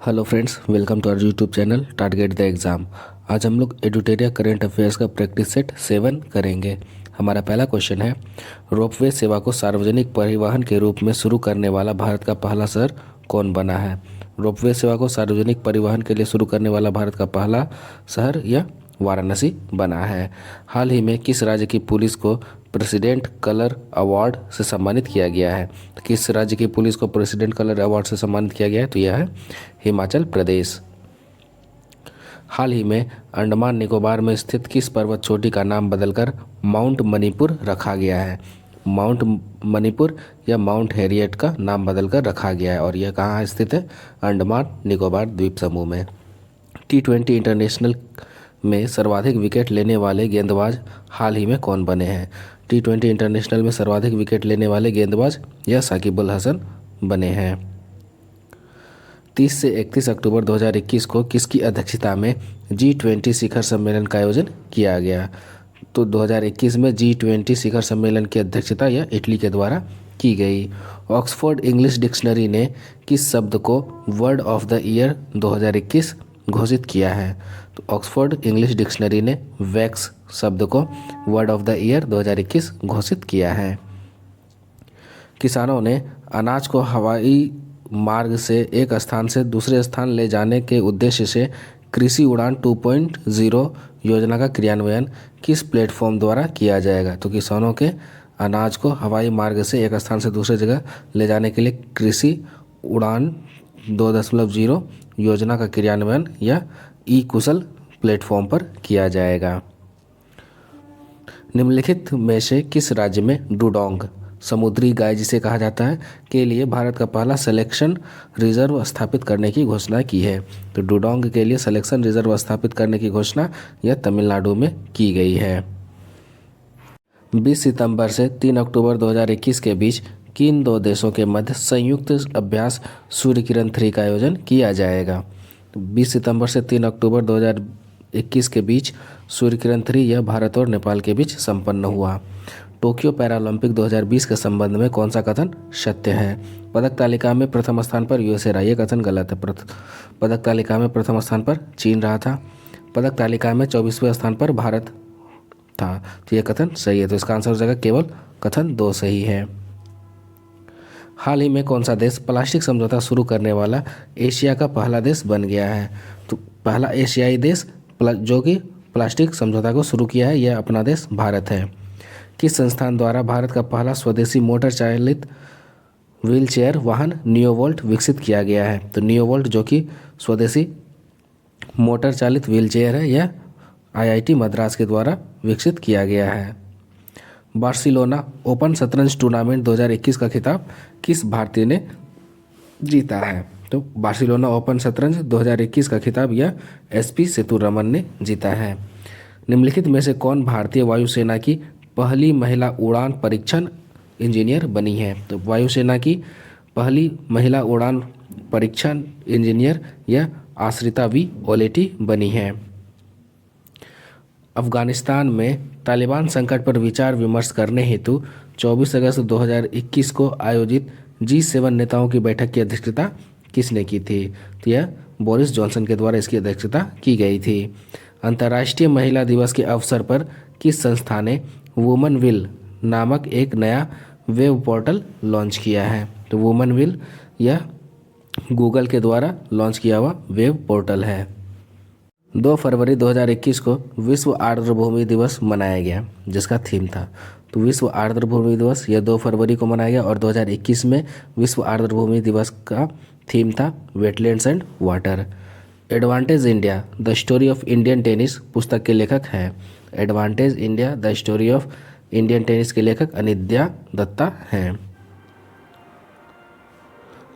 Hello friends, welcome to our YouTube channel target the exam. आज हम लोग Edutoria current affairs का practice set 7 करेंगे। हमारा पहला क्वेश्चन है, रोपवे सेवा को सार्वजनिक परिवहन के रूप में शुरू करने वाला भारत का पहला शहर कौन बना है। रोपवे सेवा को सार्वजनिक परिवहन के लिए शुरू करने वाला भारत का पहला शहर यह वाराणसी बना है। हाल ही में किस राज्य की पुलिस को प्रेसिडेंट कलर अवार्ड से सम्मानित किया गया है। तो किस राज्य की पुलिस को प्रेसिडेंट कलर अवार्ड से सम्मानित किया गया है, तो यह है हिमाचल प्रदेश। हाल ही में अंडमान निकोबार में स्थित किस पर्वत चोटी का नाम बदलकर माउंट मणिपुर रखा गया है। माउंट मणिपुर या माउंट हैरियट का नाम बदलकर रखा गया है और यह कहाँ स्थित है, अंडमान निकोबार द्वीप समूह में। T20 इंटरनेशनल में सर्वाधिक विकेट लेने वाले गेंदबाज हाल ही में कौन बने हैं। T20 इंटरनेशनल में सर्वाधिक विकेट लेने वाले गेंदबाज यह साकिब अल हसन बने हैं। 30 से 31 अक्टूबर 2021 को किसकी अध्यक्षता में G20 शिखर सम्मेलन का आयोजन किया गया। तो 2021 में G20 शिखर सम्मेलन की अध्यक्षता यह इटली के द्वारा की गई। ऑक्सफोर्ड इंग्लिश डिक्शनरी ने किस शब्द को वर्ड ऑफ द ईयर 2021 घोषित किया है। तो ऑक्सफोर्ड इंग्लिश डिक्शनरी ने वैक्स शब्द को वर्ड ऑफ द ईयर 2021 घोषित किया है। किसानों ने अनाज को हवाई मार्ग से एक स्थान से दूसरे स्थान ले जाने के उद्देश्य से कृषि उड़ान 2.0 योजना का क्रियान्वयन किस प्लेटफॉर्म द्वारा किया जाएगा। तो किसानों के अनाज को हवाई मार्ग से एक स्थान से दूसरे जगह ले जाने के लिए कृषि उड़ान 2.0 योजना का क्रियान्वयन या ई कुशल प्लेटफॉर्म पर किया जाएगा। निम्नलिखित में से किस राज्य में डुडोंग समुद्री गाय जिसे कहा जाता है के लिए भारत का पहला सिलेक्शन रिजर्व स्थापित करने की घोषणा की है। तो डुडोंग के लिए सिलेक्शन रिजर्व स्थापित करने की घोषणा यह तमिलनाडु में की गई है। 20 सितंबर से 3 अक्टूबर 2021 के बीच किन दो देशों के मध्य संयुक्त अभ्यास सूर्य किरण 3 का आयोजन किया जाएगा। 20 सितंबर से 3 अक्टूबर 2021 के बीच सूर्य किरण 3 यह भारत और नेपाल के बीच संपन्न हुआ। टोक्यो पैरालंपिक 2020 के संबंध में कौन सा कथन सत्य है। पदक तालिका में प्रथम स्थान पर यूएसए रहा, यह कथन गलत है। पदक तालिका में प्रथम स्थान पर चीन रहा था। पदक तालिका में 24वें स्थान पर भारत था, तो यह कथन सही है। तो इसका आंसर हो जाएगा केवल कथन 2 सही है। हाल ही में कौन सा देश प्लास्टिक समझौता शुरू करने वाला एशिया का पहला देश बन गया है। तो पहला एशियाई देश जो कि प्लास्टिक समझौता को शुरू किया है यह अपना देश भारत है। किस संस्थान द्वारा भारत का पहला स्वदेशी मोटर चालित व्हीलचेयर वाहन नियोवोल्ट विकसित किया गया है। तो नियोवोल्ट जो कि स्वदेशी मोटर चालित व्हीलचेयर है यह IIT मद्रास के द्वारा विकसित किया गया है। बार्सिलोना ओपन शतरंज टूर्नामेंट 2021 का खिताब किस भारतीय ने जीता है। तो बार्सिलोना ओपन शतरंज 2021 का खिताब यह SP सेतुरमन ने जीता है। निम्नलिखित में से कौन भारतीय वायुसेना की पहली महिला उड़ान परीक्षण इंजीनियर बनी है। तो वायुसेना की पहली महिला उड़ान परीक्षण इंजीनियर यह आश्रिता V ओलेटी बनी है। अफगानिस्तान में तालिबान संकट पर विचार विमर्श करने हेतु 24 अगस्त 2021 को आयोजित G7 नेताओं की बैठक की अध्यक्षता किसने की थी। तो यह बोरिस जॉनसन के द्वारा इसकी अध्यक्षता की गई थी। अंतर्राष्ट्रीय महिला दिवस के अवसर पर किस संस्था ने वुमन विल नामक एक नया वेब पोर्टल लॉन्च किया है। तो वुमन विल यह गूगल के द्वारा लॉन्च किया हुआ वेब पोर्टल है। 2 फरवरी 2021 को विश्व आर्द्रभूमि दिवस मनाया गया जिसका थीम था। तो विश्व आर्द्रभूमि दिवस यह 2 फरवरी को मनाया गया और 2021 में विश्व आर्द्रभूमि दिवस का थीम था wetlands and water. Advantage India the story of Indian tennis पुस्तक के लेखक हैं। Advantage India the story of Indian tennis के लेखक अनिद्या दत्ता हैं।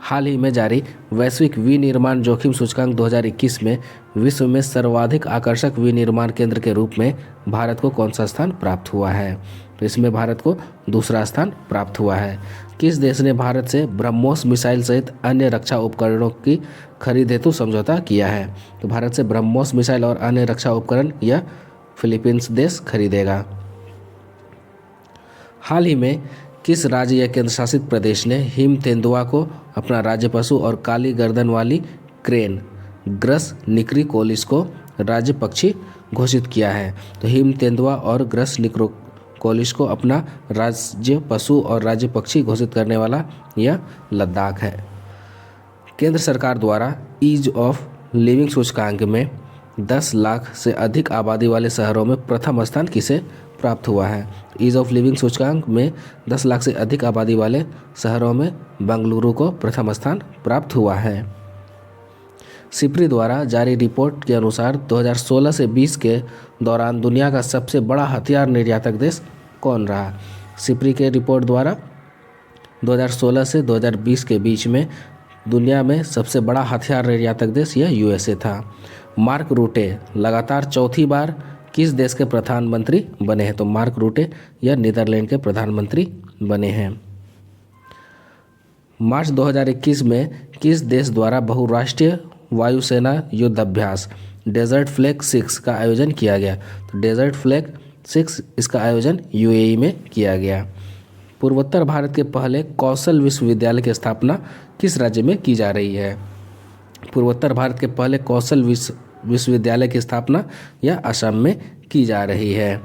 हाल ही में जारी वैश्विक विनिर्माण जोखिम सूचकांक 2021 में विश्व में सर्वाधिक आकर्षक विनिर्माण केंद्र के रूप में भारत को कौन सा स्थान प्राप्त हुआ है। तो इसमें भारत को दूसरा स्थान प्राप्त हुआ है। किस देश ने भारत से ब्रह्मोस मिसाइल सहित अन्य रक्षा उपकरणों की खरीद हेतु समझौता किया है। तो भारत से ब्रह्मोस मिसाइल और अन्य रक्षा उपकरण यह फिलीपींस देश खरीदेगा। हाल ही में किस राज्य या केंद्र शासित प्रदेश ने हिम तेंदुआ को अपना राज्य पशु और काली गर्दन वाली क्रेन ग्रस निक्रिकोलिस को राज्य पक्षी घोषित किया है? तो हिम तेंदुआ और ग्रस निक्रिकोलिस को अपना राज्य पशु और राज्य पक्षी घोषित करने वाला यह लद्दाख है। केंद्र सरकार द्वारा ईज ऑफ लिविंग सूचकांक में 10 लाख से अधिक आबादी वाले शहरों में प्रथम स्थान किसे प्राप्त हुआ है? ईज ऑफ लिविंग सूचकांक में 10 लाख से अधिक आबादी वाले शहरों में बेंगलुरु को प्रथम स्थान प्राप्त हुआ है। सिप्री द्वारा जारी रिपोर्ट के अनुसार 2016 से 20 के दौरान दुनिया का सबसे बड़ा हथियार निर्यातक देश कौन रहा? सिप्री के रिपोर्ट द्वारा 2016 से 2020 के बीच में दुनिया में सबसे बड़ा हथियार निर्यातक देश यह यूएसए था। मार्क रूटे लगातार चौथी बार किस देश के प्रधानमंत्री बने हैं? तो मार्क रूटे यह नीदरलैंड के प्रधानमंत्री बने हैं। मार्च 2021 में किस देश द्वारा बहुराष्ट्रीय वायुसेना युद्ध अभ्यास डेजर्ट फ्लैग 6 का आयोजन किया गया? तो डेजर्ट फ्लैग 6 इसका आयोजन यूएई में किया गया। पूर्वोत्तर भारत के पहले कौशल विश्वविद्यालय की स्थापना किस राज्य में की जा रही है? पूर्वोत्तर भारत के पहले कौशल विश्वविद्यालय की स्थापना यह असम में की जा रही है।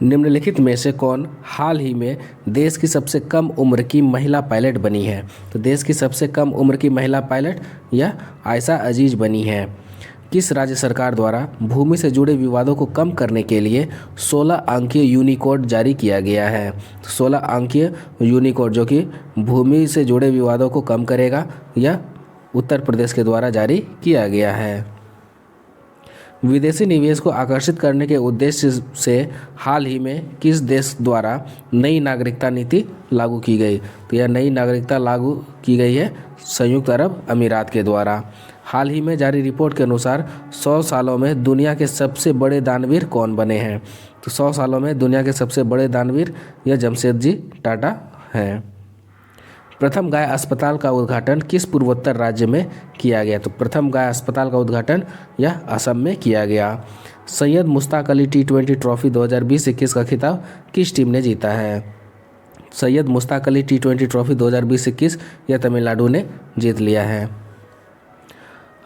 निम्नलिखित में से कौन हाल ही में देश की सबसे कम उम्र की महिला पायलट बनी है? तो देश की सबसे कम उम्र की महिला पायलट यह आयशा अजीज बनी है। किस राज्य सरकार द्वारा भूमि से जुड़े विवादों को कम करने के लिए 16 अंकीय यूनिकोड जारी किया गया है? 16 अंकीय यूनिकोड जो कि भूमि से जुड़े विवादों को कम करेगा, यह उत्तर प्रदेश के द्वारा जारी किया गया है। विदेशी निवेश को आकर्षित करने के उद्देश्य से हाल ही में किस देश द्वारा नई नागरिकता नीति लागू की गई? तो यह नई नागरिकता लागू की गई है संयुक्त अरब अमीरात के द्वारा। हाल ही में जारी रिपोर्ट के अनुसार 100 सालों में दुनिया के सबसे बड़े दानवीर कौन बने हैं? तो 100 सालों में दुनिया के सबसे बड़े दानवीर यह जमशेदजी टाटा हैं। प्रथम गाय अस्पताल का उद्घाटन किस पूर्वोत्तर राज्य में किया गया? तो प्रथम गाय अस्पताल का उद्घाटन यह असम में किया गया। सैयद मुश्ताक अली T20 ट्रॉफी 2020-21 का खिताब किस टीम ने जीता है? सैयद मुश्ताक अली T20 ट्रॉफी 2020-21 यह तमिलनाडु ने जीत लिया है।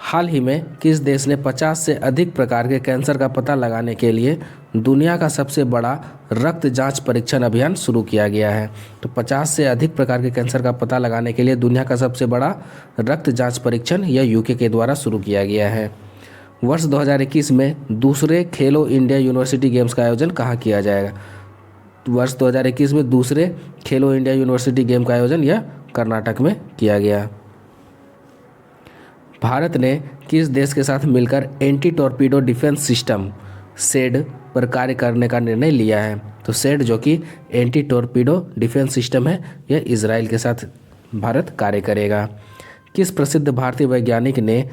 हाल ही में किस देश ने 50 से अधिक प्रकार के कैंसर का पता लगाने के लिए दुनिया का सबसे बड़ा रक्त जांच परीक्षण अभियान शुरू किया गया है? तो 50 से अधिक प्रकार के कैंसर का पता लगाने के लिए दुनिया का सबसे बड़ा रक्त जांच परीक्षण यह यूके के द्वारा शुरू किया गया है। वर्ष 2021 में दूसरे खेलो इंडिया यूनिवर्सिटी गेम्स का आयोजन कहाँ किया जाएगा? वर्ष 2021 में दूसरे खेलो इंडिया यूनिवर्सिटी गेम का आयोजन यह कर्नाटक में किया गया। भारत ने किस देश के साथ मिलकर anti torpedo defence system said पर कार्य करने का निर्णय लिया है? तो सेड जो कि एंटी टॉर्पीडो डिफेंस सिस्टम है, यह इजराइल के साथ भारत कार्य करेगा। किस प्रसिद्ध भारतीय वैज्ञानिक ने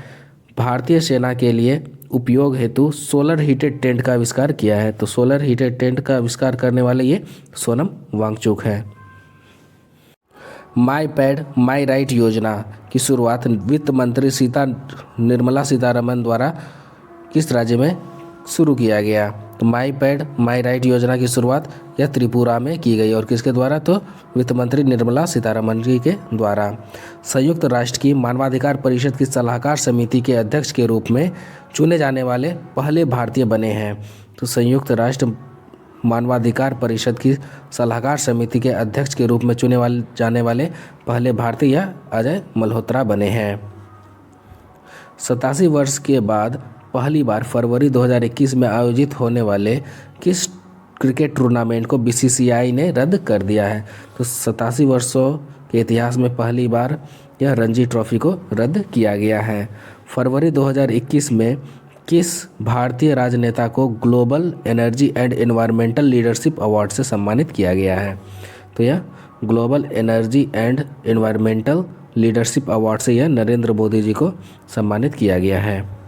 भारतीय सेना के लिए उपयोग हेतु सोलर हीटेड टेंट का आविष्कार किया है? तो सोलर हीटेड टेंट का आविष्कार करने वाले ये सोनम वांगचुक है। माई पैड माई राइट योजना की शुरुआत वित्त मंत्री निर्मला सीतारमण द्वारा किस राज्य में शुरू किया गया? तो माई पैड माई राइट योजना की शुरुआत यह त्रिपुरा में की गई और किसके द्वारा? तो वित्त मंत्री निर्मला सीतारमण जी के द्वारा। संयुक्त राष्ट्र की मानवाधिकार परिषद की सलाहकार समिति के अध्यक्ष के रूप में चुने जाने वाले पहले भारतीय बने हैं? तो संयुक्त राष्ट्र मानवाधिकार परिषद की सलाहकार समिति के अध्यक्ष के रूप में जाने वाले पहले भारतीय अजय मल्होत्रा बने हैं। 87 वर्ष के बाद पहली बार फरवरी 2021 में आयोजित होने वाले किस क्रिकेट टूर्नामेंट को बीसीसीआई ने रद्द कर दिया है? तो 87 वर्षों के इतिहास में पहली बार यह रणजी ट्रॉफी को रद्द किया गया है। फरवरी 2021 में किस भारतीय राजनेता को global energy and environmental leadership award से सम्मानित किया गया है? तो यह global energy and environmental leadership award से यह नरेंद्र मोदी जी को सम्मानित किया गया है।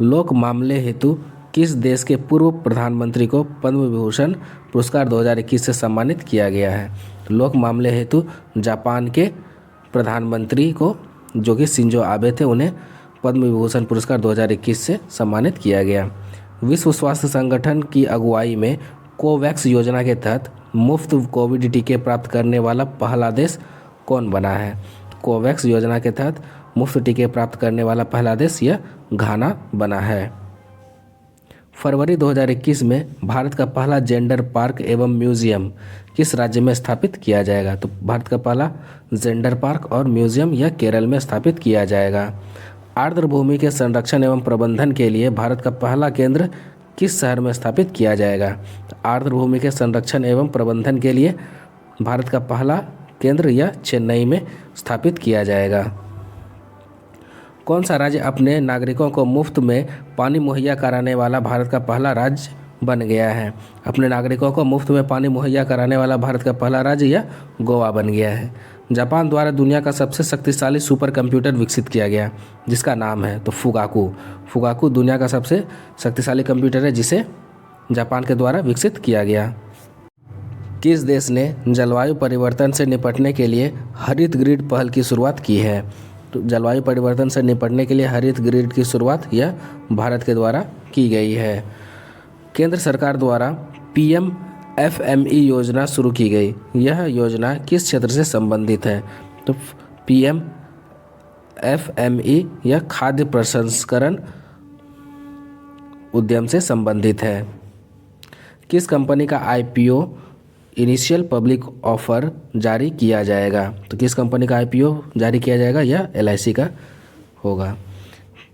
लोक मामले हेतु किस देश के पूर्व प्रधानमंत्री को पद्म विभूषण पुरस्कार 2021 से सम्मानित किया गया है? लोक मामले हेतु जापान के प्रधानमंत्री को जो कि शिंजो आबे थे, उन्हें पद्म विभूषण पुरस्कार 2021 से सम्मानित किया गया। विश्व स्वास्थ्य संगठन की अगुवाई में कोवैक्स योजना के तहत मुफ्त कोविड टीके प्राप्त करने वाला पहला देश कौन बना है? कोवैक्स योजना के तहत मुफ्त टीके प्राप्त करने वाला पहला देश यह घाना बना है। फरवरी 2021 में भारत का पहला जेंडर पार्क एवं म्यूजियम किस राज्य में स्थापित किया जाएगा? तो भारत का पहला जेंडर पार्क और म्यूजियम यह केरल में स्थापित किया जाएगा। आर्द्र भूमि के संरक्षण एवं प्रबंधन के लिए भारत का पहला केंद्र किस शहर में स्थापित किया जाएगा? आर्द्र भूमि के संरक्षण एवं प्रबंधन के लिए भारत का पहला केंद्र यह चेन्नई में स्थापित किया जाएगा। कौन सा राज्य अपने नागरिकों को मुफ्त में पानी मुहैया कराने वाला भारत का पहला राज्य बन गया है? अपने नागरिकों को मुफ्त में पानी मुहैया कराने वाला भारत का पहला राज्य यह गोवा बन गया है। जापान द्वारा दुनिया का सबसे शक्तिशाली सुपर कंप्यूटर विकसित किया गया जिसका नाम है तो फुगाकू। फुगाकू दुनिया का सबसे शक्तिशाली कंप्यूटर है जिसे जापान के द्वारा विकसित किया गया। किस देश ने जलवायु परिवर्तन से निपटने के लिए हरित ग्रिड पहल की शुरुआत की है? तो जलवायु परिवर्तन से निपटने के लिए हरित ग्रिड की शुरुआत यह भारत के द्वारा की गई है। केंद्र सरकार द्वारा PMFME योजना शुरू की गई। यह योजना किस क्षेत्र से संबंधित है? तो PMFME यह खाद्य प्रसंस्करण उद्यम से संबंधित है। किस कंपनी का IPO इनिशियल पब्लिक ऑफर जारी किया जाएगा? तो किस कंपनी का IPO जारी किया जाएगा? यह LIC का होगा।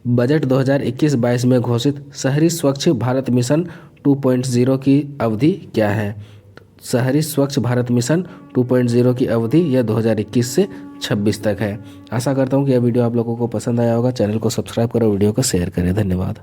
बजट 2021-22 में घोषित शहरी स्वच्छ भारत मिशन 2.0 की अवधि क्या है? शहरी स्वच्छ भारत मिशन 2.0 की अवधि यह 2021 से 26 तक है। आशा करता हूँ कि यह वीडियो आप लोगों को पसंद आया होगा। चैनल को सब्सक्राइब करो, वीडियो को शेयर करें। धन्यवाद।